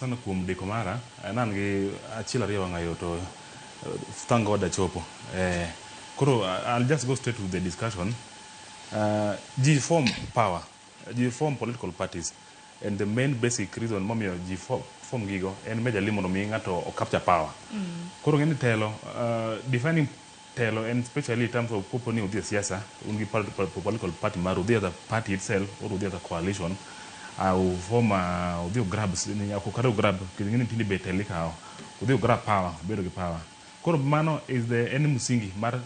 Sana kuom deko mara, nan gi achiel ariyo wang'ayo to thank God achopo. Koro I'll just go straight to the discussion. G form power, G form political parties, and the main basic reason momiyo G form gigo en majorly mondo mi ng'ato o capture power. Koro ng'eni telo, defining telo, and especially in terms of popo ni udhi siasa, ungi political party mar udhi the party itself or udhi the coalition. Au form udhi grabs ni akukare grab kingine tindi beteli kao udhi grab power bedo gi power. Koro mano is the en musingi mar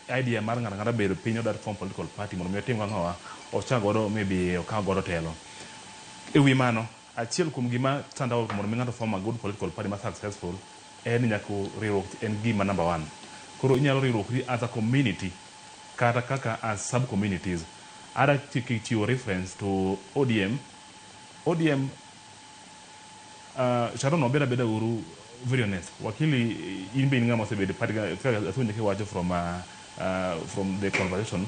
idea mar ngara bedo pinyo that form political party mondo mi tim ng'awa ocha godo maybe okaw godo telo. Ewi mano achiel kuom gima stand out mondo mi ng'ato form a good political party ma successful en nyako riwruok en gima number 1. Koro inyalo riwruok as a community kata kaka as sub communities. Ada chiwo reference to ODM Sharon obeda beda uru very honest. Wakili imbe ngama sebede party asunje ke wacho from the conversation.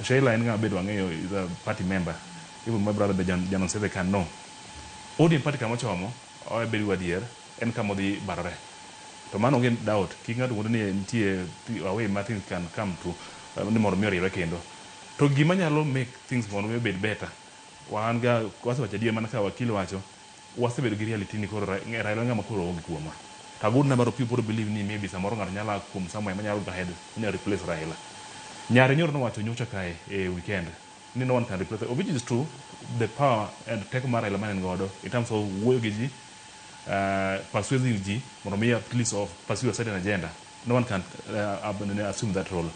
Sheila ngama bedo wangeyo is a party member. Even my brother Janon said they can know. ODM party kama chomo o bedo wadier en kama di barore. To mano gen doubt kinga to ni ntie away Martin can come to ni moro miori rekendo. To gima nyalo make things mondo bed better. Wanga kwasa wachadia mana ka wakili wacho wasebedo gi reality ni koro Raila ngama koro onge kuoma. A good number of people believe ni maybe samoro ng'ato nyalo kuom somewhere manyalo go ahead ni replace Raila. Nyare nyoro no wacho nyocha kae weekend ni no one can replace, which is true. The power and take mar Raila manen godo in terms of wuoyo gi ji, persuasive ji mondo mi at least of pursue a certain agenda. No one can assume that role.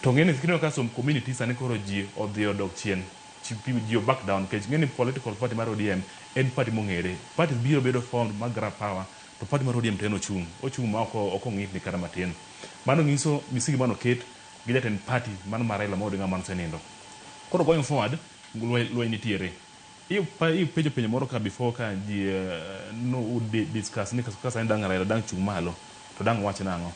To ngene kino ka some communities ani koro ji odhi odok chien you back down case ngeni political party mar ODM en party mongere party biro bedo formed magra power to party mar ODM teno ochung ma oko ngit ni kata matin mano ngiso misigi mano ket gidaten party mano mar Raila Odinga man senindo. Koro going forward lo initiere iyo pejo moro ka before ka ji no would discuss ni kasa ndang Raila dang chung malo to dang wach nango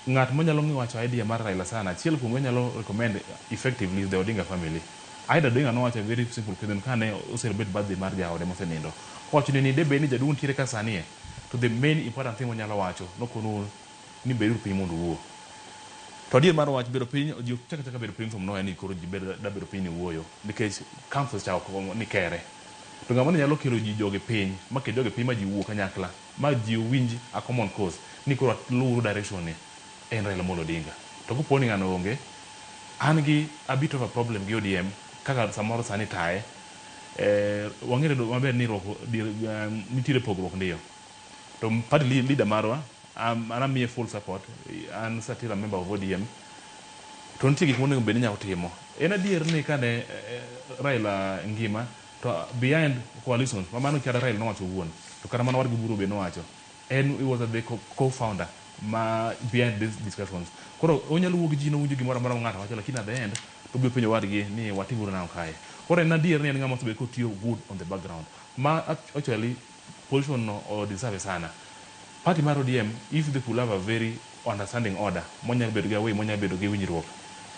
ngat manyalo ngi wacho idea mar Raila sana chiel kuongo nyalo recommend effectively the Odinga family. Aida doing an watch a very simple question can celebrate birthday marja or demosenindo. Watching ni de beni jadun tire kasanie to the main important thing when yalo wacho no kono ni beru pimundu wo. To dear man watch better pin you check better pin from no any courage better that better pin woyo because council cha ko ni kere. To ngamani yalo kiro ji joge pin make joge pin ma ji wo kanyakla ma ji winji a common cause ni ko luru direction ni en Raila Odinga. To ko poni ngano onge angi a bit of a problem gi ODM kaka samoro sani tae wangere do maber ni roko nitire pogruok ndiyo to party leader marwa ana mie full support an satira member of ODM to ntie gik monego bed ni nyalo timo en adier ni kane Raila ngima to behind coalitions mano kara Raila nowacho wuon to kara mano wargi buru be nowacho and he was the co-founder ma behind these discussions. Koro onyalo wuok ji no winjo gimoro amora ng'ato wacho lakini at the end to be penjo wargi ni watimuru nang kae. Koro en adier ni en ng'ama osebedo kotiyo good on the background ma actually position no or deserve sana. Party mar ODM if they could have a very understanding order monya bedo ga way monya bedo gi winjruok.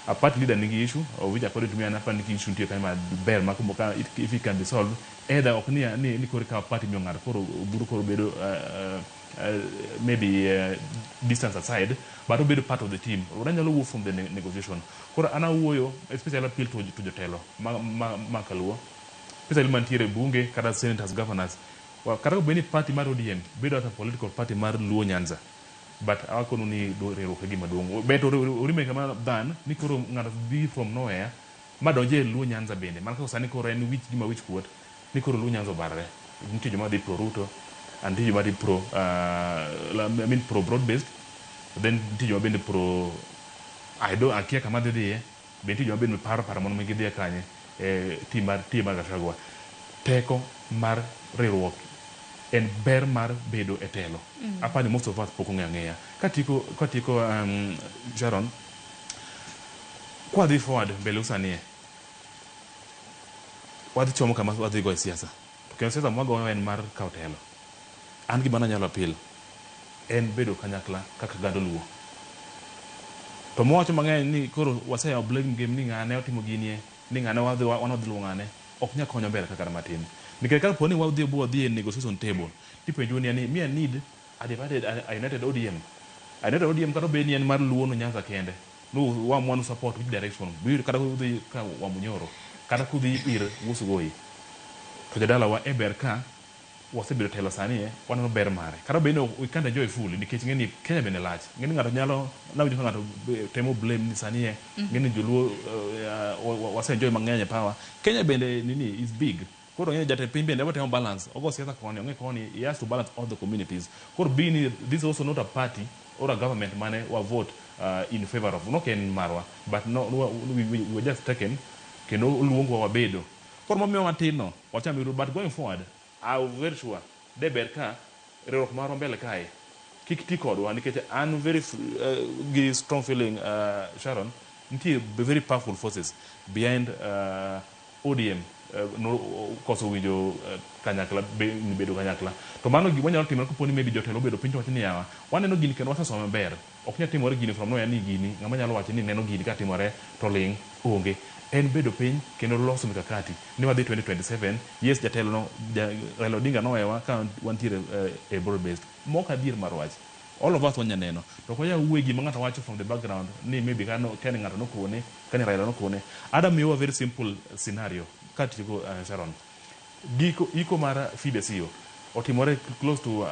A party leader nigi issue or which according to me an apani issue ntie kama ber makumbuka if it can be solved either oknia ni kore ka party nyong'ar koro buru koro bedo maybe distance aside but will be part of the team uranyalo wuok from the negotiation. Koro ana wuoyo especially appeal to jotelo ma kaluo especially mantiere bunge kata senators governors kata beni party mar ODM bedo as a political party mar Luo Nyanza but awakono ni do riwruok e gima duong' beto urime kama dan ni koro ng'ato bi from nowhere ma donje Luo Nyanza bende man ka sani koro en wich gima wich kuot ni koro Luo Nyanza barre nitie joma dhi pro Ruto and nitie joma dhi pro I mean pro broad based then nitie joma bende pro akia kama dhie bende nitie joma bende paro mondo mi gidhi kanye tim mar Gachagua. Teko mar riwruok en ber mar bedo e telo. Apani most of us pok ong'eya katiko Sharon kwa dhi forward mbele usanie wadhi chomo kama wadhi go e siasa to kendo siasa mwago en mar kawo telo an gima nanyalo apil en bedo kanyakla kaka gado luo to mwacho mang'eny ni koro waseyawo blame game ni ng'ane otimo ginie ni ng'ane wadhi luo ng'ane ok nya konyo mbele kaka matin nikech ka poni wadhi negotiation table tipenjo ni me I need a divided a united ODM. A united ODM kata obed ni en mar Luo no Nyanza kende. No one support which direction. Bir kata kudhi ka Wamunyoro kata kudhi ir Wusugoi. To jadala wa eber ka wasebedo telo sani waneno ber mare. Kata bende we can't enjoy fully nikech ngeni Kenya bende lach. Ngeni ng'ato nyalo nawinjo ka ng'ato temo blame ni sani ngeni joluo wase enjoy mang'eny e power. Kenya bende nini is big. Koro ng'eni jatend piny bende temo balance. Ogo siasa koni, ong'e koni, he has to balance all the communities. Koro being this is also not a party or a government mane wa vote in favor of. No ken marwa, but no we were just taken kendo luongo wabedo. Koro momiyo matino wachamiru, but going forward I'm very sure de ber ka riwruok marwa mbele kae kik ti kodwa nikech an very strong feeling Sharon nitie very powerful forces behind ODM no koso winjo kanyakla bedo kanyakla to mano gima nyalo timore koponi maybe jotelo bedo piny to wacho ni yawa waneno gini kendo wasesome maber ok nyal timore gini from nowhere ni gini ng'ama nyalo wacho ni neno gini ka timore to ling onge en bedo piny kendo loso mikakati ni wadhi 2027. Yes, jatelo no Raila Odinga nowewa ka wantiere a broad based mok adier mar wach all of us wanya neno to ko ya uwe gima ng'ato wacho from the background ni maybe kano ken ng'ato nokone kani Raila nokone Adam you a very simple scenario katiko Sharon giko iko mar FIDESIO otimore close to